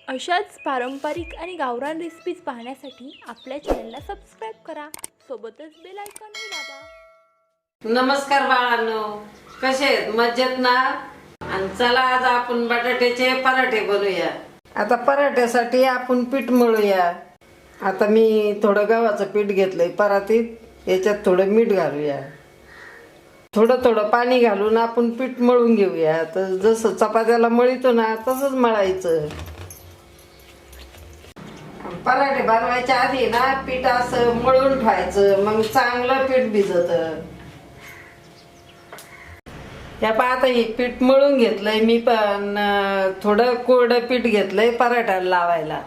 अशाच पारंपरिक आणि गावरान रेसिपीज पाहण्यासाठी आपल्या चॅनलला सबस्क्राईब करा, सोबतच बेल आयकॉनही दाबा। नमस्कार बाळांनो, कसे आहेत? मजेत ना? आणि चला आज आपण बटाट्याचे पराठे बनवूया। आता पराठ्यासाठी आपण पीठ मळूया। आता मी थोडं गव्हाचं पीठ घेतलंय परातीत, याच्यात थोडं मीठ घालूया, थोडं थोडं पाणी घालून आपण पीठ मळून घेऊया। तर जसं चपात्याला मळीतो ना तसंच मळायचं। पराठे बनवायच्या आधी ना पीठ असं मळून ठेवायचं, मग चांगलं पीठ भिजत। या आता हे पीठ मळून घेतलंय मी, पण थोडं कोरडं पीठ घेतलंय पराठ्याला लावायला।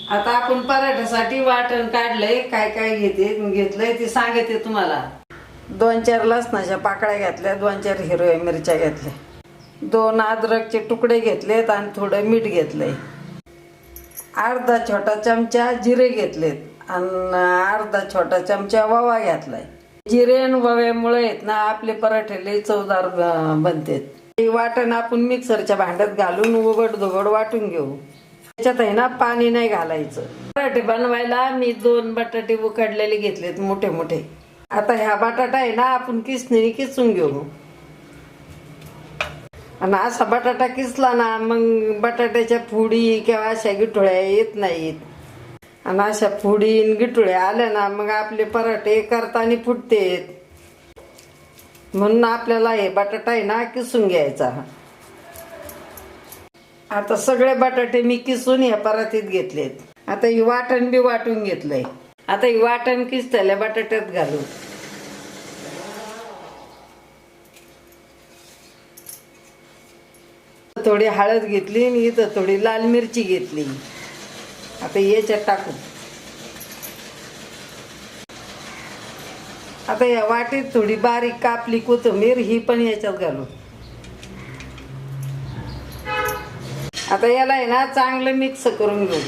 आता आपण पराठ्यासाठी वाटण काढलंय, काय काय घेतलंय ते सांगते तुम्हाला। 2-4 लसणाच्या पाकळ्या घेतल्या, 2-4 हिरव्या मिरच्या घेतल्या, 2 अद्रकचे तुकडे घेतलेत आणि थोडं मीठ घेतलंय, अर्धा छोटा चमचा जिरे घेतलेत आणि अर्धा छोटा चमचा ओवा घेतलाय। जिरे आणि ओव्यामुळे आहेत ना आपले पराठे लय चवदार बनतात। हे वाटण आपण मिक्सरच्या भांड्यात घालून उघड धोगड वाटून घेऊ। त्याच्यात आहे ना पाणी नाही घालायचं। पराठे बनवायला मी 2 बटाटे उकडलेले घेतलेत मोठे मोठे। आता ह्या बटाटा आहे ना आपण किसणीने किसून घेऊ, आणि असा बटाटा किसला ना मग बटाट्याच्या फोडी किंवा अशा गिठोळ्या येत नाहीत, आणि अशा फोडी गिठोळ्या आल्या ना मग आपले पराठे करताना फुटतेत। म्हणून आपल्याला हे बटाटा आहे ना किसून घ्यायचा। आता सगळे बटाटे मी किसून या परातीत घेतलेत। आता ही वाटण बी वाटून घेतलंय। आता ही वाटण किसलेल्या बटाट्यात घालू। थोडी हळद घेतली आणि इथं थोडी लाल मिरची घेतली, आता याच्यात टाकू। आता या वाटीत थोडी बारीक कापली कोथिंबीर ही पण याच्यात घालू। आता याला आहे ना चांगलं मिक्स करून घेऊ।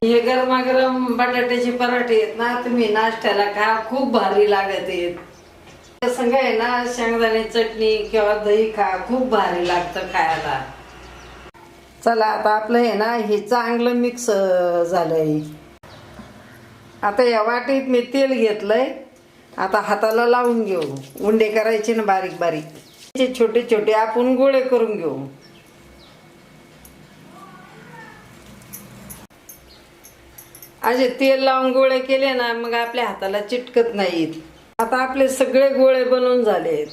हे गरमागरम बटाट्याचे पराठे आहेत ना, तुम्ही नाश्त्याला खा, खूप भारी लागत आहेत। संग आहे ना शेंगदाणे चटणी किंवा दही खा, खूप भारी लागतं खायला। चला आता आपलं आहे ना हे चांगलं मिक्स झालंय। आता या वाटीत मी तेल घेतलंय, आता हाताला लावून घेऊ। उंडे करायचे ना बारीक बारीक, छोटे छोटे आपण गोळे करून घेऊ। असे तेल लावून गोळे केले ना मग आपल्या हाताला चिटकत नाहीत। आता आपले सगळे गोळे बनवून झालेत,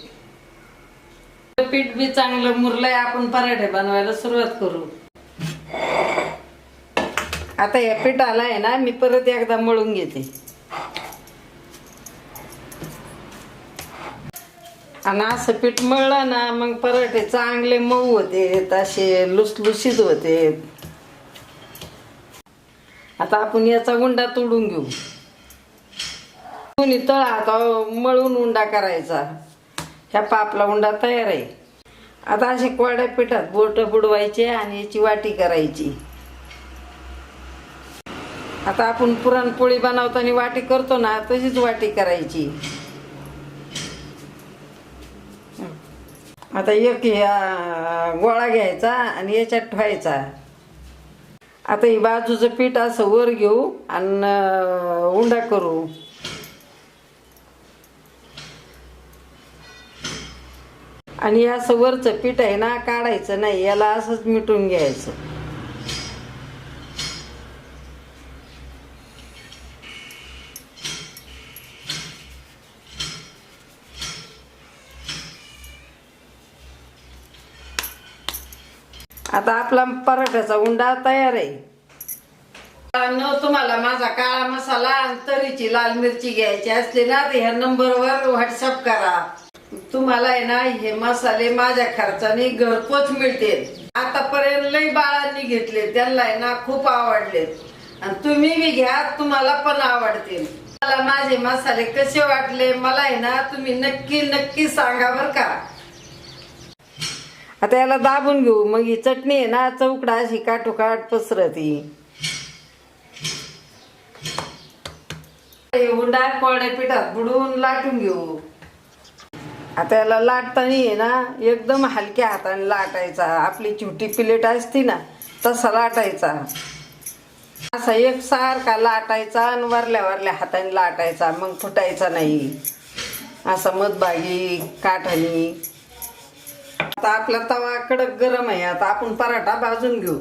पीठ बी चांगलं मुरलंय, आपण पराठे बनवायला सुरुवात करू। आता या पिठाला आहे ना मी परत एकदा मळून घेते, आणि असं पीठ मळलं ना मग पराठे चांगले मऊ होते, असे लुसलुशीत होते। आता आपण याचा उंडा तोडून घेऊ। तळा मळून उंडा करायचा। ह्या पापला उंडा तयार आहे। आता असे कोरड्या पिठात बोट बुडवायचे आणि याची वाटी करायची। आता आपण पुरणपोळी बनवताना वाटी करतो ना तशीच वाटी करायची। आता एक गोळा घ्यायचा आणि याच्यात ठेवायचा। आता ही बाजूचं पीठ असं वर घेऊ आणि उंडा करू। आणि असं वरचं पीठ आहे ना काढायचं नाही, याला असंच मिटून घ्यायचं। आता आपला पराठ्याचा उंडा तयार आहे। तुम्हाला माझा काळा मसाला आणि तरीची लाल मिरची घ्यायची असली ना तर ह्या नंबरवर व्हॉट्सअप करा। तुम्हाला आहे ना हे मसाले माझ्या खर्चाने घरपोच मिळतील। आतापर्यंत लई बाळांनी घेतले, त्यांना आहे ना खूप आवडलेत, आणि तुम्ही बी घ्या, तुम्हाला पण आवडतील। मला माझे मसाले कसे वाटले मला आहे ना तुम्ही नक्की नक्की सांगा बर का। आता याला दाबून घेऊ, मग ही चटणी आहे ना चौकडा अशी काठोकाठ पसरती। उंडा कोरड्या पिठात बुडवून लाटून घेऊ। आता याला लाटताना आहे ना एकदम हलक्या हाताने लाटायचा. आपली छोटी प्लेट असती ना तसा लाटायचा. असा एकसारखा लाटायचा आणि वरल्या वरल्या हाताने लाटायचा, मग फुटायचा नाही. असा मधभागी काठानी. आता आपला तवा कडक गरम आहे. आता आपण पराठा भाजून घेऊ.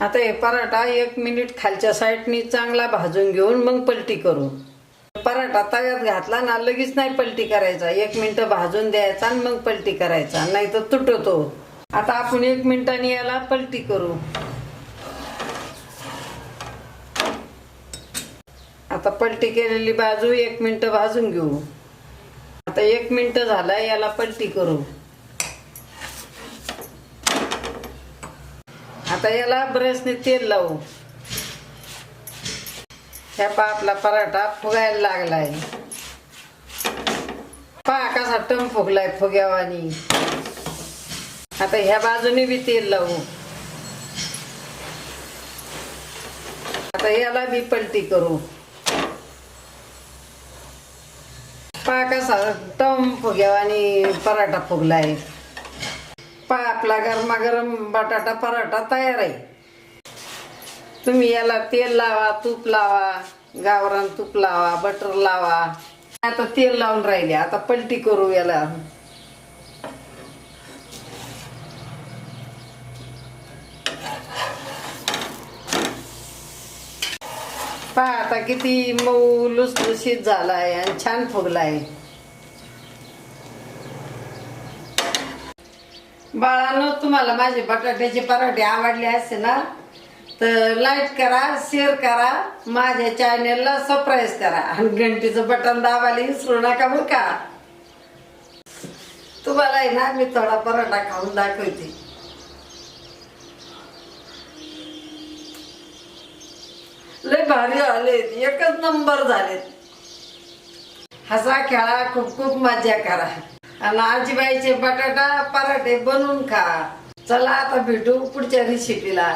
आता हे पराठा 1 मिनिट खालच्या साईडनी चांगला भाजून घेऊन मग पलटी करू. पराठा तव्यात घातला ना लगेच नाही पलटी करायचा. 1 मिनिट भाजून द्यायचा आणि मग पलटी करायचा, नाही तर तुटतो. आता आपण 1 मिनिटाने याला पलटी करू. आता पलटी केलेली बाजू 1 मिनिट भाजून घेऊ. आता 1 मिनिट झाला, याला पलटी करू. आता याला ब्रशने तेल लावू. ह्या आपला पराठा फुगायला लागलाय. पहा कसा टम फुगलाय फुग्यावानी. आता ह्या बाजूने बी तेल लावू. आता याला बी पलटी करू. पहा कसा टम फुग्यावानी पराठा फुगलाय. पहा आपला गरमागरम बटाटा पराठा तयार आहे. तुम्ही याला तेल लावा, तूप लावा, गावरान तूप लावा, बटर लावा. आता तेल लावून राहिले. आता पलटी करू याला. पहा आता किती मऊ लुसलुशीत झालाय आणि छान फुगलाय. बाळांनो, तुम्हाला माझे बटाट्याचे पराठे आवडले असते ना तर लाईक करा, शेअर करा, माझ्या चॅनलला सबस्क्राईब करा आणि घंटीचं बटन दाबायला विसरू नका बरं का. तुम्हाला आहे ना मी थोडा पराठा खाऊन दाखवते. लय भारी झालेत, एकच नंबर झालेत. हसा खेळा, खूप खूप मजा करा आणि आजीबाईचे बटाटा पराठे बनवून खा. चला आता भेटू पुढच्या रेसिपीला.